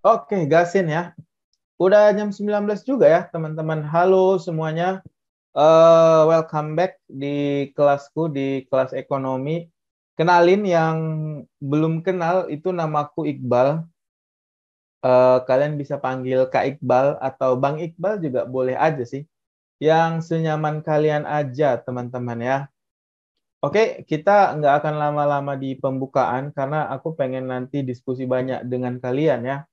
Oke, gasin ya. Udah jam 19 juga ya, teman-teman. Halo semuanya. Welcome back di kelasku di kelas ekonomi. Kenalin yang belum kenal, itu namaku Iqbal. Kalian bisa panggil Kak Iqbal atau Bang Iqbal juga boleh aja sih. Yang senyaman kalian aja, teman-teman ya. Oke, kita nggak akan lama-lama di pembukaan karena aku pengen nanti diskusi banyak dengan kalian ya.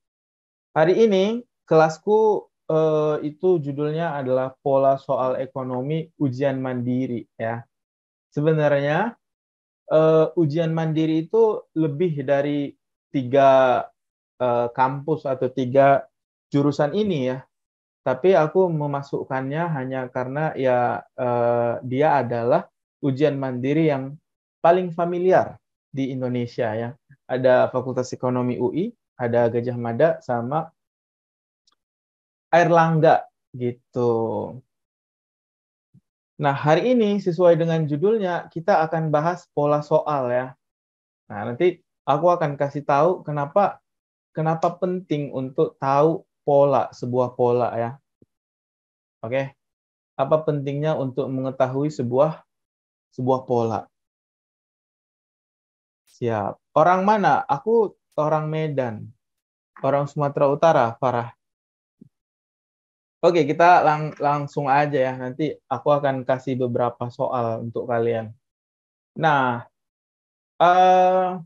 Hari ini kelasku itu judulnya adalah pola soal ekonomi ujian mandiri ya. Sebenarnya ujian mandiri itu lebih dari tiga kampus atau tiga jurusan ini ya. Tapi aku memasukkannya hanya karena ya dia adalah ujian mandiri yang paling familiar di Indonesia ya. Ada Fakultas Ekonomi UI, ada Gajah Mada, sama Airlangga gitu. Nah, hari ini sesuai dengan judulnya kita akan bahas pola soal ya. Nah, nanti aku akan kasih tahu kenapa kenapa penting untuk tahu sebuah pola ya. Oke. Apa pentingnya untuk mengetahui sebuah pola? Siap. Orang mana? Aku orang Medan, orang Sumatera Utara, Farah. Oke, kita langsung aja ya. Nanti aku akan kasih beberapa soal untuk kalian. Nah, eh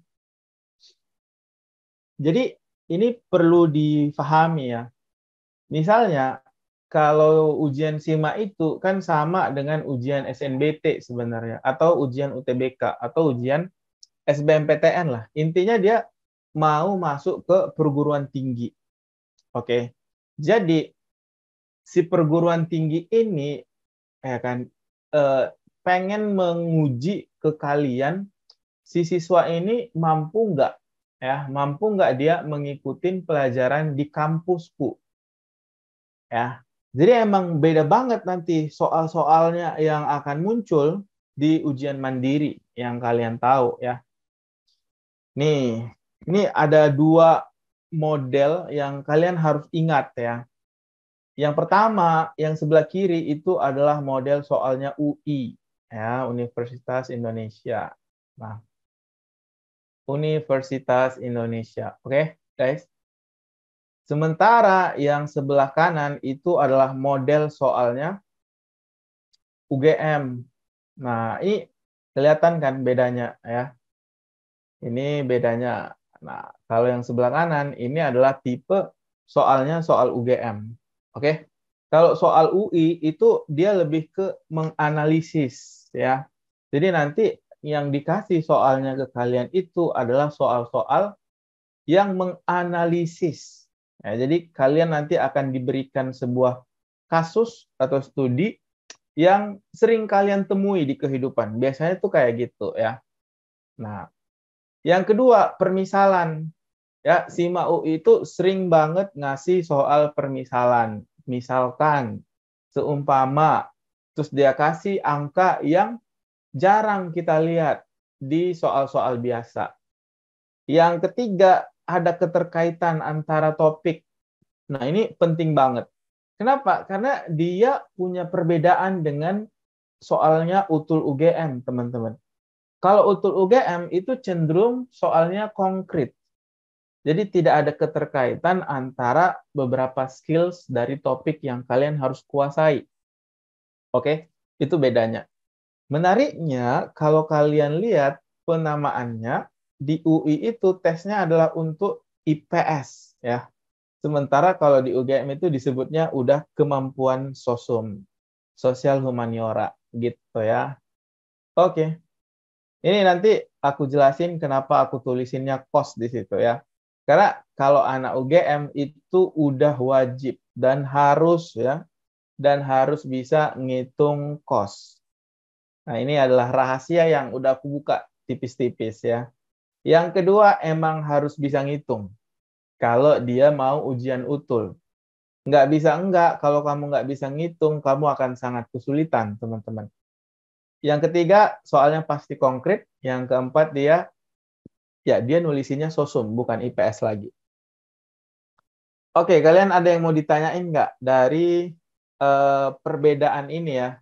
jadi ini perlu difahami ya. Misalnya kalau ujian SIMA itu kan sama dengan ujian SNBT sebenarnya, atau ujian UTBK atau ujian SBMPTN lah. Intinya dia mau masuk ke perguruan tinggi. Oke. Jadi si perguruan tinggi ini ya kan eh, pengen menguji ke kalian, si siswa ini mampu nggak dia mengikuti pelajaran di kampusku ya. Jadi emang beda banget nanti soal-soalnya yang akan muncul di ujian mandiri yang kalian tahu ya. Nih, ini ada dua model yang kalian harus ingat ya. Yang pertama, yang sebelah kiri itu adalah model soalnya UI ya, Universitas Indonesia. Nah, Universitas Indonesia. Oke, guys. Sementara yang sebelah kanan itu adalah model soalnya UGM. Nah, ini kelihatan kan bedanya ya. Ini bedanya. Nah, kalau yang sebelah kanan ini adalah tipe soalnya soal UGM. Oke. Kalau soal UI itu dia lebih ke menganalisis ya. Jadi nanti yang dikasih soalnya ke kalian itu adalah soal-soal yang menganalisis. Ya, jadi kalian nanti akan diberikan sebuah kasus atau studi yang sering kalian temui di kehidupan. Biasanya tuh kayak gitu ya. Nah, yang kedua, permisalan. Ya, SIMA UI itu sering banget ngasih soal permisalan. Misalkan, seumpama, terus dia kasih angka yang jarang kita lihat di soal-soal biasa. Yang ketiga, ada keterkaitan antara topik. Nah, ini penting banget. Kenapa? Karena dia punya perbedaan dengan soalnya UTUL UGM, teman-teman. Kalau UTUL UGM itu cenderung soalnya konkret. Jadi tidak ada keterkaitan antara beberapa skills dari topik yang kalian harus kuasai. Oke, itu bedanya. Menariknya, kalau kalian lihat penamaannya, di UI itu tesnya adalah untuk IPS ya. Sementara kalau di UGM itu disebutnya udah kemampuan sosum, sosial humaniora gitu ya. Oke. Ini nanti aku jelasin kenapa aku tulisinnya kos di situ ya. Karena kalau anak UGM itu udah wajib dan harus bisa ngitung kos. Nah, ini adalah rahasia yang udah aku buka tipis-tipis ya. Yang kedua, emang harus bisa ngitung kalau dia mau ujian utul. Nggak bisa enggak, kalau kamu nggak bisa ngitung, kamu akan sangat kesulitan, teman-teman. Yang ketiga, soalnya pasti konkret. Yang keempat, dia nulisinnya sosum, bukan IPS lagi. Oke, kalian ada yang mau ditanyain nggak dari perbedaan ini ya?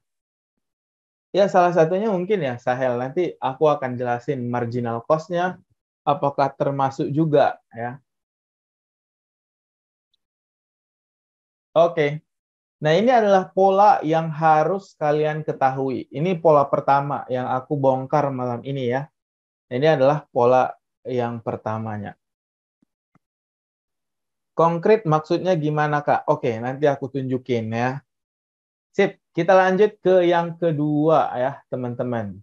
Ya, salah satunya mungkin ya, Sahel. Nanti aku akan jelasin marginal cost-nya, apakah termasuk juga ya. Oke, nah ini adalah pola yang harus kalian ketahui. Ini pola pertama yang aku bongkar malam ini ya. Ini adalah pola yang pertamanya. Konkret maksudnya gimana, Kak? Oke, nanti aku tunjukin ya. Sip, kita lanjut ke yang kedua ya, teman-teman.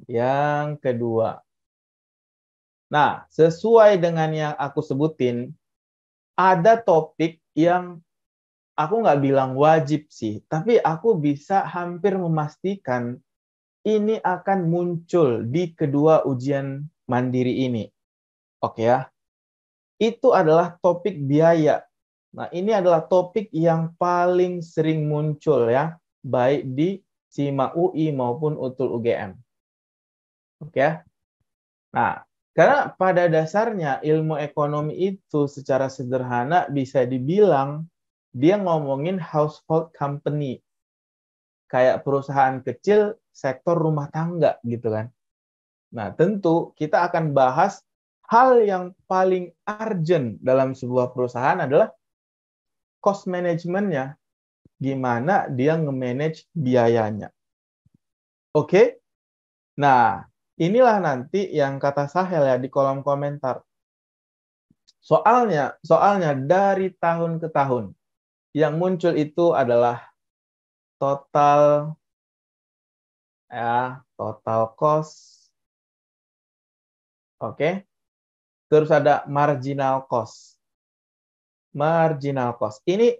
Yang kedua. Nah, sesuai dengan yang aku sebutin, ada topik yang aku nggak bilang wajib sih, tapi aku bisa hampir memastikan ini akan muncul di kedua ujian mandiri ini. Oke ya. Itu adalah topik biaya. Nah, ini adalah topik yang paling sering muncul ya, baik di SIMA UI maupun UTUL UGM. Oke ya. Nah, karena pada dasarnya ilmu ekonomi itu secara sederhana bisa dibilang dia ngomongin household company, kayak perusahaan kecil sektor rumah tangga gitu kan. Nah, tentu kita akan bahas hal yang paling urgent dalam sebuah perusahaan adalah cost management-nya. Gimana dia nge-manage biayanya. Oke? Nah, inilah nanti yang kata Sahel ya di kolom komentar. Soalnya dari tahun ke tahun yang muncul itu adalah total total cost. Oke. Terus ada marginal cost. Marginal cost. Ini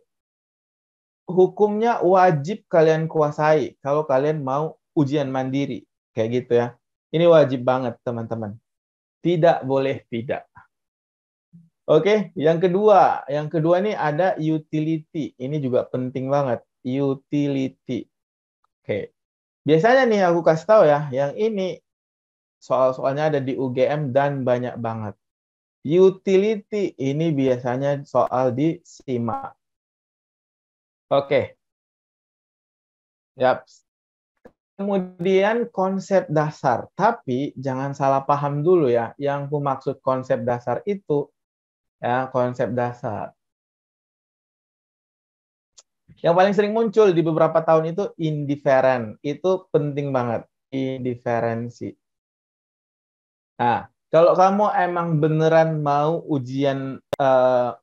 hukumnya wajib kalian kuasai kalau kalian mau ujian mandiri. Kayak gitu ya. Ini wajib banget, teman-teman. Tidak boleh tidak. Oke, yang kedua. Yang kedua ini ada utility. Ini juga penting banget. Utility. Oke. Biasanya nih aku kasih tahu ya, yang ini soal-soalnya ada di UGM dan banyak banget. Utility ini biasanya soal di SIMA. Oke. Yap. Kemudian konsep dasar. Tapi jangan salah paham dulu ya. Yang aku maksud konsep dasar itu ya konsep dasar. Yang paling sering muncul di beberapa tahun itu indifferent. Itu penting banget. Indiferensi. Nah, kalau kamu emang beneran mau ujian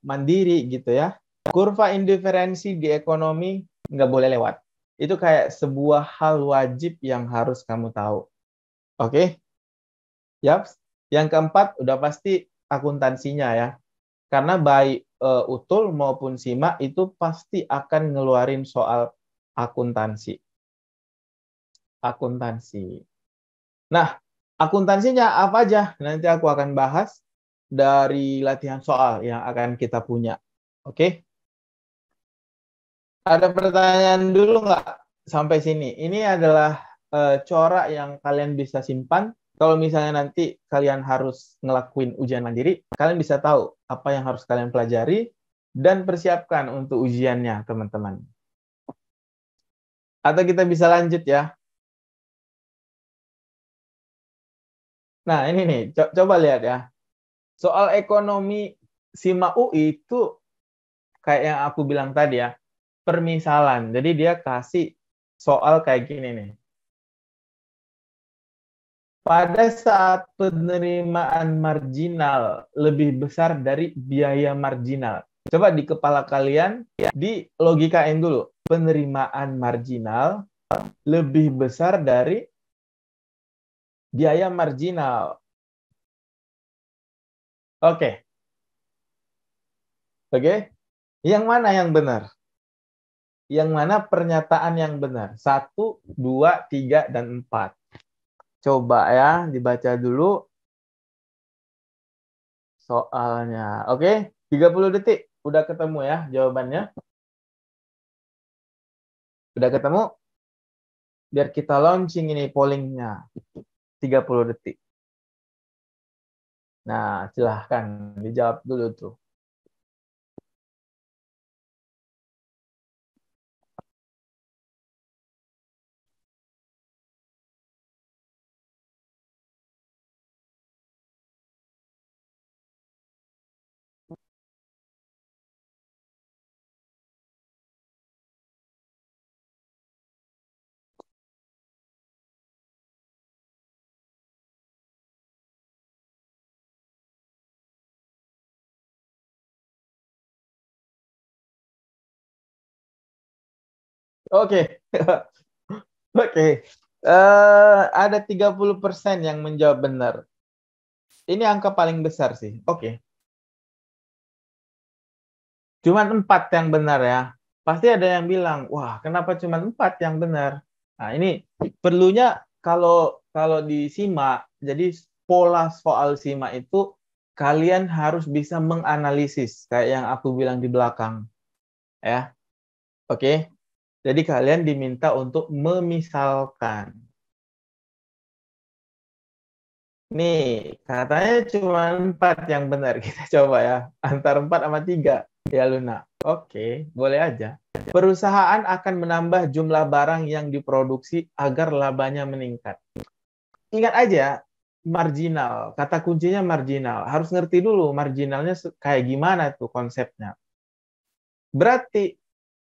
mandiri gitu ya, kurva indiferensi di ekonomi nggak boleh lewat. Itu kayak sebuah hal wajib yang harus kamu tahu. Oke? Yap. Yang keempat udah pasti akuntansinya ya. Karena baik UTUL maupun SIMA itu pasti akan ngeluarin soal akuntansi. Akuntansi. Nah, akuntansinya apa aja? Nanti aku akan bahas dari latihan soal yang akan kita punya. Oke? Ada pertanyaan dulu nggak sampai sini? Ini adalah corak yang kalian bisa simpan. Kalau misalnya nanti kalian harus ngelakuin ujian mandiri, kalian bisa tahu apa yang harus kalian pelajari dan persiapkan untuk ujiannya, teman-teman. Atau kita bisa lanjut ya. Nah, ini nih, coba lihat ya. Soal ekonomi SIMA UI itu kayak yang aku bilang tadi ya, permisalan. Jadi dia kasih soal kayak gini nih. Pada saat penerimaan marginal lebih besar dari biaya marginal. Coba di kepala kalian, di logikain dulu. Penerimaan marginal lebih besar dari biaya marginal. Oke. Oke. Yang mana yang benar? Yang mana pernyataan yang benar? 1, 2, 3, dan 4. Coba ya, dibaca dulu soalnya. Oke, 30 detik. Udah ketemu ya jawabannya? Udah ketemu? Biar kita launching ini pollingnya. 30 detik. Nah, silahkan dijawab dulu tuh. Oke. Oke. Ada 30% yang menjawab benar. Ini angka paling besar sih. Oke. Cuman 4 yang benar ya. Pasti ada yang bilang, wah kenapa cuma 4 yang benar? Nah ini perlunya kalau disimak, jadi pola soal simak itu kalian harus bisa menganalisis kayak yang aku bilang di belakang. Ya, oke. Jadi kalian diminta untuk memisalkan. Nih, katanya cuma 4 yang benar. Kita coba ya. Antara 4 sama 3. Ya, Luna. Oke, boleh aja. Perusahaan akan menambah jumlah barang yang diproduksi agar labanya meningkat. Ingat aja, marginal. Kata kuncinya marginal. Harus ngerti dulu marginalnya kayak gimana tuh konsepnya. Berarti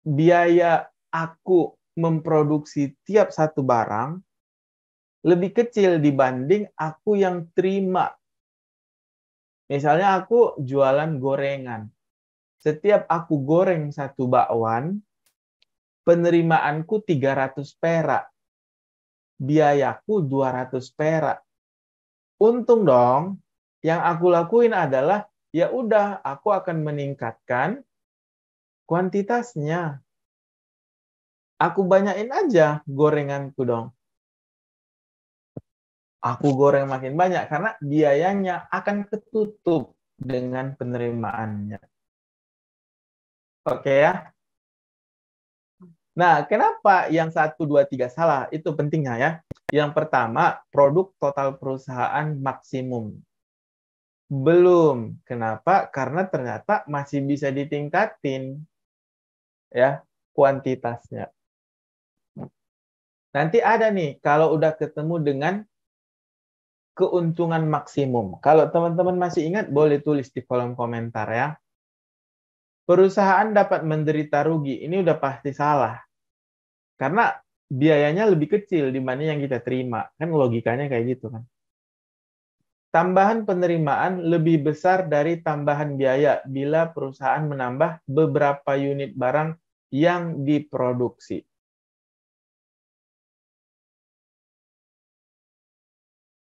biaya aku memproduksi tiap satu barang lebih kecil dibanding aku yang terima. Misalnya aku jualan gorengan. Setiap aku goreng satu bakwan, penerimaanku 300 perak. Biayaku 200 perak. Untung dong. Yang aku lakuin adalah ya udah aku akan meningkatkan kuantitasnya. Aku banyain aja gorenganku dong. Aku goreng makin banyak karena biayanya akan ketutup dengan penerimaannya. Oke ya. Nah, kenapa yang 1, 2, 3 salah? Itu pentingnya ya. Yang pertama, produk total perusahaan maksimum. Belum. Kenapa? Karena ternyata masih bisa ditingkatin ya kuantitasnya. Nanti ada nih, kalau udah ketemu dengan keuntungan maksimum. Kalau teman-teman masih ingat, boleh tulis di kolom komentar ya. Perusahaan dapat menderita rugi. Ini udah pasti salah. Karena biayanya lebih kecil dibanding yang kita terima. Kan logikanya kayak gitu kan. Tambahan penerimaan lebih besar dari tambahan biaya bila perusahaan menambah beberapa unit barang yang diproduksi.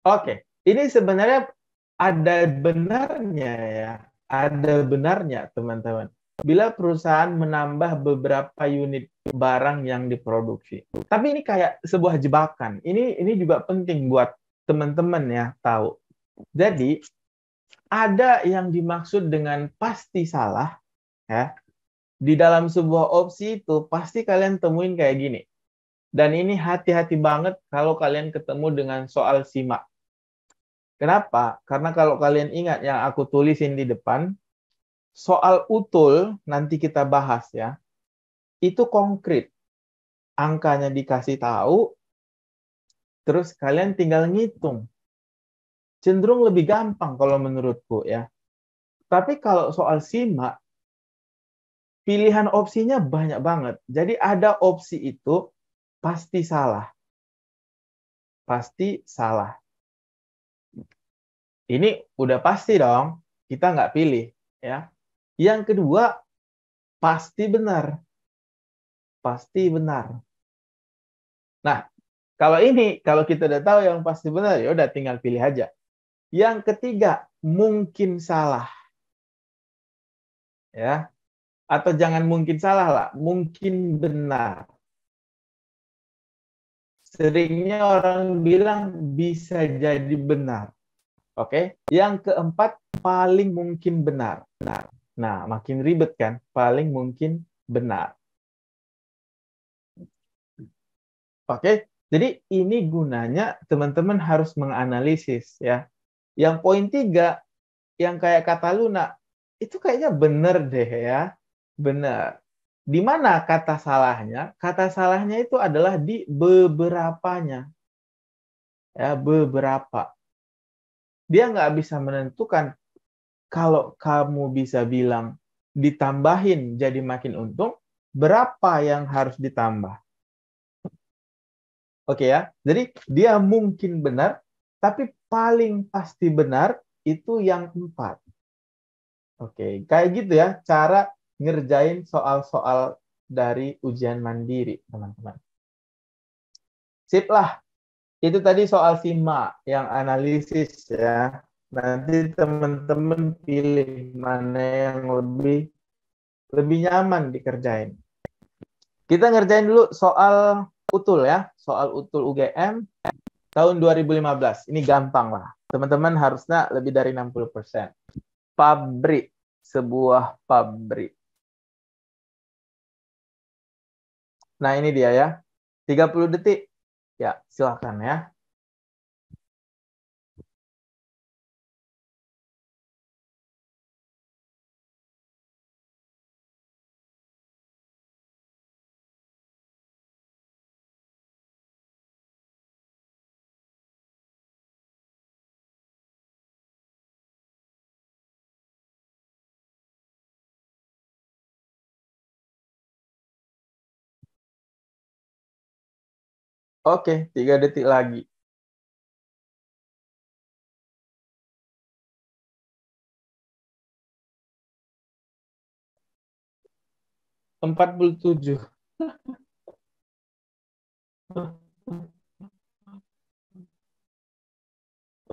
Oke, ini sebenarnya ada benarnya ya. Ada benarnya, teman-teman. Bila perusahaan menambah beberapa unit barang yang diproduksi. Tapi ini kayak sebuah jebakan. Ini juga penting buat teman-teman ya tahu. Jadi, ada yang dimaksud dengan pasti salah ya. Di dalam sebuah opsi itu pasti kalian temuin kayak gini. Dan ini hati-hati banget kalau kalian ketemu dengan soal simak. Kenapa? Karena kalau kalian ingat yang aku tulisin di depan, soal utul nanti kita bahas ya. Itu konkret. Angkanya dikasih tahu, terus kalian tinggal ngitung. Cenderung lebih gampang kalau menurutku ya. Tapi kalau soal simak, pilihan opsinya banyak banget. Jadi ada opsi itu pasti salah. Pasti salah. Ini udah pasti dong, kita nggak pilih. Ya. Yang kedua, pasti benar. Pasti benar. Nah, kalau kita udah tahu yang pasti benar, ya udah tinggal pilih aja. Yang ketiga, mungkin salah. Ya. Atau jangan mungkin salah lah, mungkin benar. Seringnya orang bilang bisa jadi benar. Oke. Yang keempat, paling mungkin benar. Nah, makin ribet kan? Paling mungkin benar. Oke. Jadi ini gunanya teman-teman harus menganalisis ya. Yang poin 3, yang kayak kata Luna, itu kayaknya benar deh ya. Benar. Di mana kata salahnya? Kata salahnya itu adalah di beberapanya. Ya, beberapa. Dia nggak bisa menentukan kalau kamu bisa bilang ditambahin jadi makin untung, berapa yang harus ditambah. Oke ya, jadi dia mungkin benar, tapi paling pasti benar itu yang 4. Oke, kayak gitu ya cara ngerjain soal-soal dari ujian mandiri, teman-teman. Sip lah. Itu tadi soal simak yang analisis ya. Nanti teman-teman pilih mana yang lebih nyaman dikerjain. Kita ngerjain dulu soal utul ya, soal utul UGM tahun 2015. Ini gampang lah. Teman-teman harusnya lebih dari 60%. Pabrik, sebuah pabrik. Nah, ini dia ya. 30 detik. Ya, silakan ya. Oke, 3 detik lagi. 47.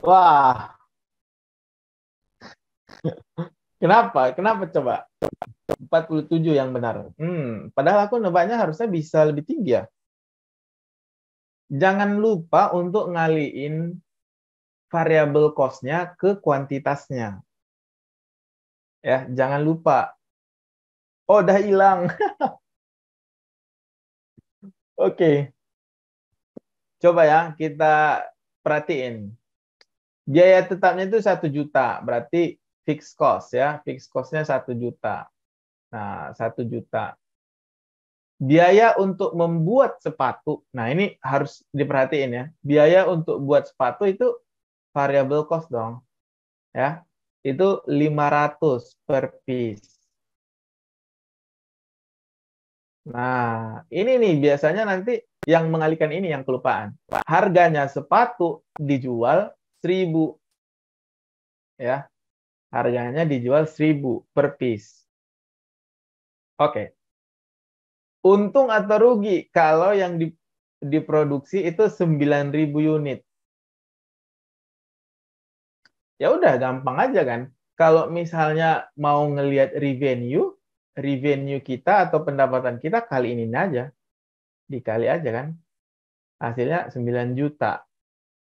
Wah, kenapa? Kenapa coba? 47 yang benar. Padahal aku nebaknya harusnya bisa lebih tinggi ya. Jangan lupa untuk ngaliin variabel cost-nya ke kuantitasnya. Ya, jangan lupa. Oh, udah hilang. Oke. Coba ya, kita perhatiin. Biaya tetapnya itu 1 juta, berarti fixed cost ya. Fixed cost-nya 1 juta. Nah, 1 juta. Biaya untuk membuat sepatu, nah ini harus diperhatiin ya. Biaya untuk buat sepatu itu variable cost dong. Ya, itu 500 per piece. Nah, ini nih biasanya nanti yang mengalihkan ini yang kelupaan. Harganya sepatu dijual 1.000. Ya, harganya dijual 1.000 per piece. Oke. Untung atau rugi kalau yang diproduksi itu 9.000 unit. Ya udah gampang aja kan. Kalau misalnya mau ngelihat revenue kita atau pendapatan kita kali ini aja. Dikali aja kan. Hasilnya 9 juta.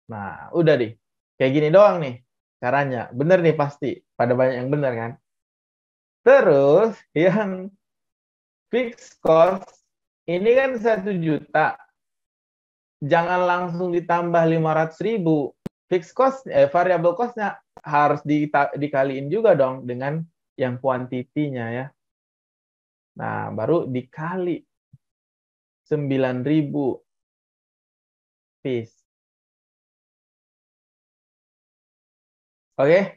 Nah, udah deh. Kayak gini doang nih caranya. Bener nih pasti. Pada banyak yang bener kan. Terus yang fixed cost ini kan 1 juta. Jangan langsung ditambah 500.000. Fixed cost, variable cost-nya harus dikaliin juga dong dengan yang kuantitinya ya. Nah, baru dikali 9.000 piece. Oke,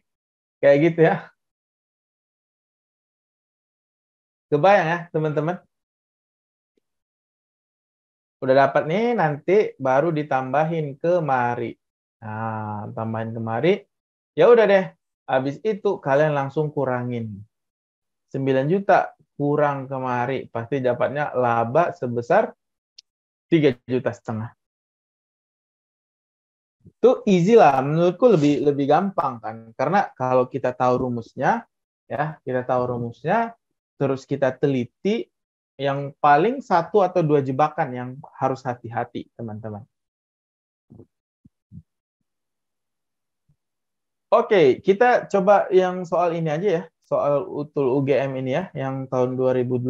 kayak gitu ya. Kebayang ya, teman-teman? Udah dapat nih, nanti baru ditambahin kemari. Nah, tambahin kemari. Ya udah deh. Habis itu kalian langsung kurangin. 9 juta kurang kemari. Pasti dapatnya laba sebesar 3,5 juta. Itu easy lah, menurutku lebih gampang kan, karena kalau kita tahu rumusnya ya, kita tahu rumusnya, terus kita teliti, yang paling 1 atau 2 jebakan yang harus hati-hati teman-teman. Oke, kita coba yang soal ini aja ya, soal utul UGM ini ya, yang tahun 2018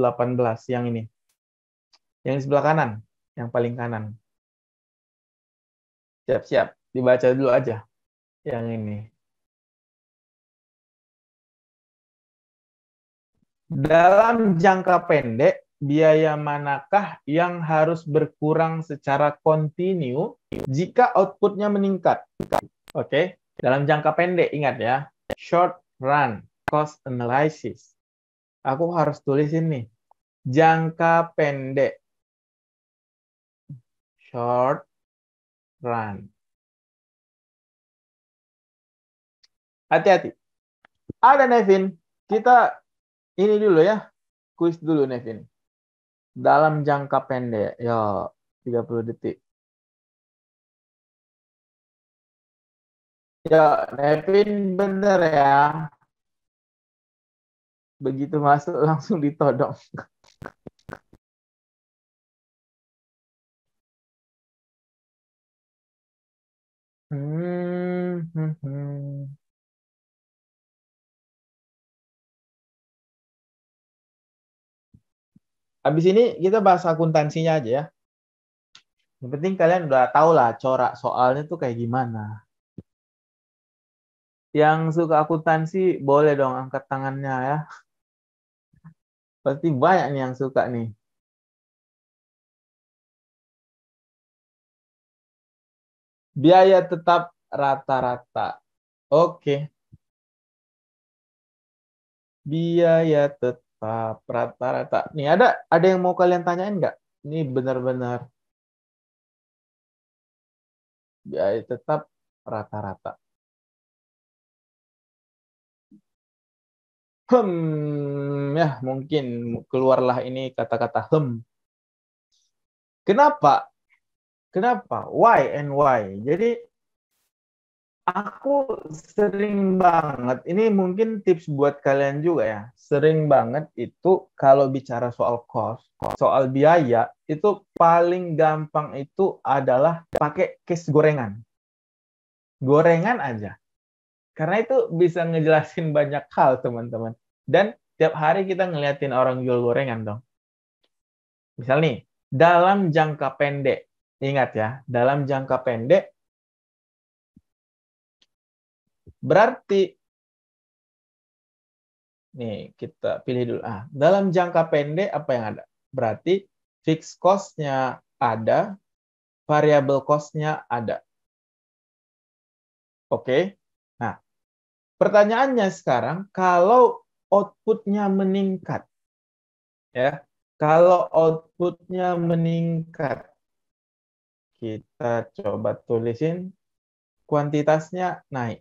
yang ini, yang di sebelah kanan, yang paling kanan. Siap-siap, dibaca dulu aja yang ini. Dalam jangka pendek, biaya manakah yang harus berkurang secara kontinu jika outputnya meningkat? Oke, dalam jangka pendek, ingat ya, short run cost analysis. Aku harus tulisin nih, jangka pendek, short run. Hati-hati. Ada Nevin, kita ini dulu ya, kuis dulu Nevin. Dalam jangka pendek. Yo, 30 detik. Ya, Nevin bener ya. Begitu masuk langsung ditodong. Hmm, hmm, hmm. Habis ini kita bahas akuntansinya aja ya. Yang penting kalian udah tahu lah corak soalnya tuh kayak gimana. Yang suka akuntansi boleh dong angkat tangannya ya. Pasti banyak nih yang suka nih. Biaya tetap rata-rata. Oke, biaya tetap rata-rata. Nih ada yang mau kalian tanyain nggak? Ini benar-benar biaya tetap rata-rata. Ya mungkin keluarlah ini kata-kata Kenapa? Kenapa? Why and why? Jadi aku sering banget, ini mungkin tips buat kalian juga ya. Sering banget itu kalau bicara soal cost, soal biaya, itu paling gampang itu adalah pakai case gorengan. Gorengan aja. Karena itu bisa ngejelasin banyak hal, teman-teman. Dan tiap hari kita ngeliatin orang jual gorengan dong. Misal nih, dalam jangka pendek, ingat ya, dalam jangka pendek berarti nih kita pilih dulu. Dalam jangka pendek apa yang ada? Berarti fixed cost-nya ada, variable cost-nya ada. Oke. Nah, pertanyaannya sekarang kalau output-nya meningkat ya. Kalau output-nya meningkat, kita coba tulisin kuantitasnya naik.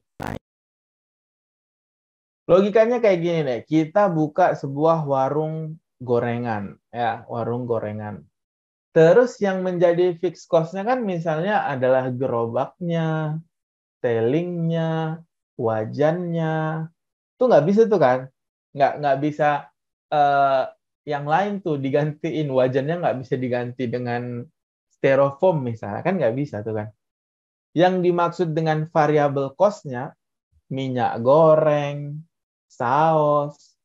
Logikanya kayak gini deh, kita buka sebuah warung gorengan, ya, warung gorengan. Terus yang menjadi fixed cost-nya kan misalnya adalah gerobaknya, telingnya, wajannya. Itu nggak bisa tuh kan? Nggak bisa eh, yang lain tuh digantiin. Wajannya nggak bisa diganti dengan styrofoam misalnya. Kan nggak bisa tuh kan? Yang dimaksud dengan variable cost-nya minyak goreng, saus,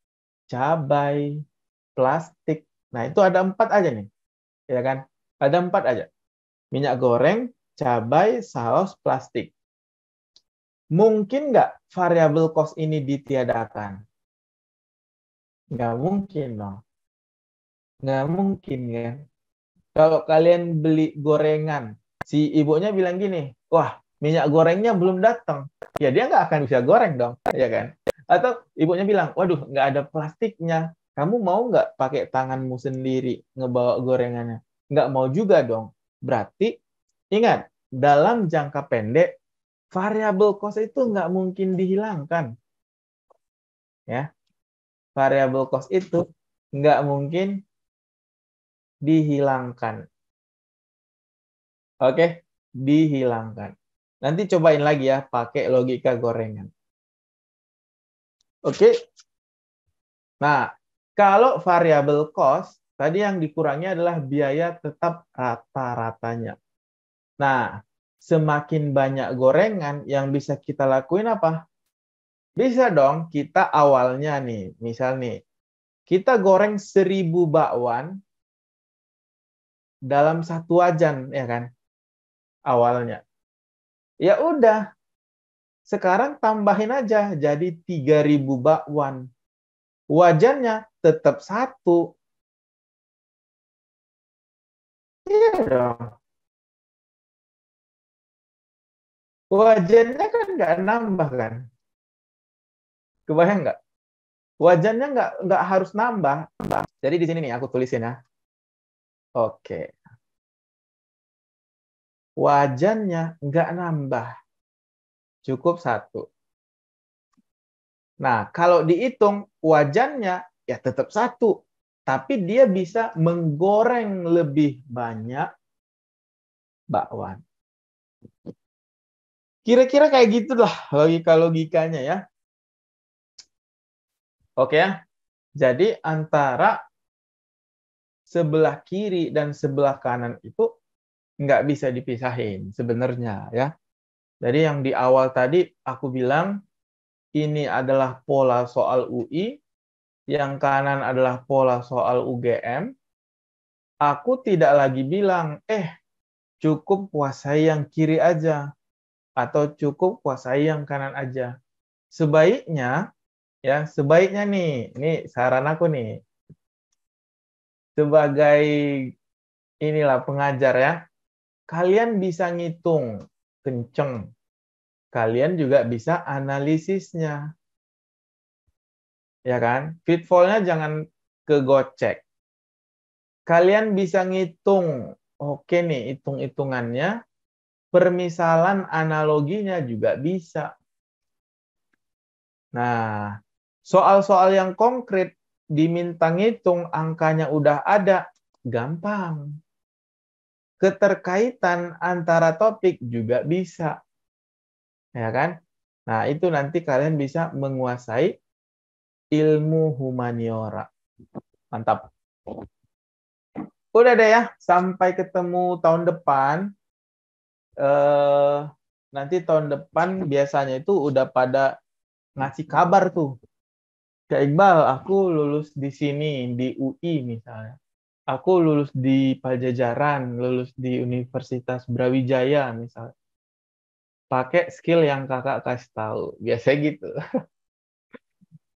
cabai, plastik. Nah, itu ada 4 aja nih. Ya kan? Ada 4 aja. Minyak goreng, cabai, saus, plastik. Mungkin nggak variabel cost ini ditiadakan? Nggak mungkin dong. Nggak mungkin kan? Kalau kalian beli gorengan, si ibunya bilang gini, wah minyak gorengnya belum datang. Ya dia nggak akan bisa goreng dong. Ya kan? Atau ibunya bilang, waduh nggak ada plastiknya. Kamu mau nggak pakai tanganmu sendiri ngebawa gorengannya? Nggak mau juga dong. Berarti ingat, dalam jangka pendek, variabel cost itu nggak mungkin dihilangkan. Ya, variabel cost itu nggak mungkin dihilangkan. Oke, dihilangkan. Nanti cobain lagi ya pakai logika gorengan. Oke. Nah, kalau variabel cost tadi yang dikurangi adalah biaya tetap rata-ratanya. Nah, semakin banyak gorengan yang bisa kita lakuin apa? Bisa dong kita awalnya nih, misal nih, kita goreng 1.000 bakwan dalam satu wajan, ya kan? Awalnya. Ya udah, sekarang tambahin aja jadi 3.000 bakwan. Wajannya tetap satu. Iya dong. Wajannya kan nggak nambah kan? Kebayang nggak? Wajannya nggak harus nambah. Jadi di sini nih aku tulisin ya. Oke. Wajannya nggak nambah. Cukup satu. Nah, kalau dihitung wajannya ya tetap satu. tapi dia bisa menggoreng lebih banyak bakwan. Kira-kira kayak gitulah logika-logikanya ya. Oke ya. Jadi antara sebelah kiri dan sebelah kanan itu nggak bisa dipisahin sebenarnya ya. Jadi yang di awal tadi aku bilang ini adalah pola soal UI, yang kanan adalah pola soal UGM. Aku tidak lagi bilang, cukup kuasai yang kiri aja atau cukup kuasai yang kanan aja. Sebaiknya sebaiknya nih, ini saran aku nih, sebagai inilah pengajar ya, kalian bisa ngitung kenceng, kalian juga bisa analisisnya, ya kan? Fitfall-nya jangan kegocek. Kalian bisa ngitung, oke nih, hitung-hitungannya, permisalan analoginya juga bisa. Nah, soal-soal yang konkret diminta ngitung, angkanya udah ada, gampang. Keterkaitan antara topik juga bisa. Ya kan? Nah, itu nanti kalian bisa menguasai ilmu humaniora. Mantap. Udah deh ya, sampai ketemu tahun depan. Nanti tahun depan biasanya itu udah pada ngasih kabar tuh. Kayak Iqbal, aku lulus di sini, di UI misalnya. Aku lulus di Pajajaran, lulus di Universitas Brawijaya misalnya. Pakai skill yang kakak kasih tahu. Biasanya gitu.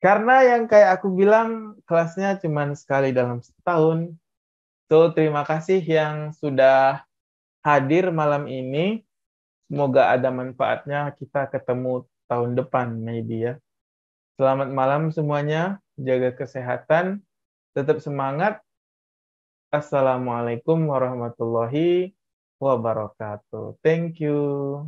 Karena yang kayak aku bilang, kelasnya cuma sekali dalam setahun. So, terima kasih yang sudah hadir malam ini. Semoga ada manfaatnya. Kita ketemu tahun depan, maybe ya. Selamat malam semuanya. Jaga kesehatan. Tetap semangat. Assalamualaikum warahmatullahi wabarakatuh. Thank you.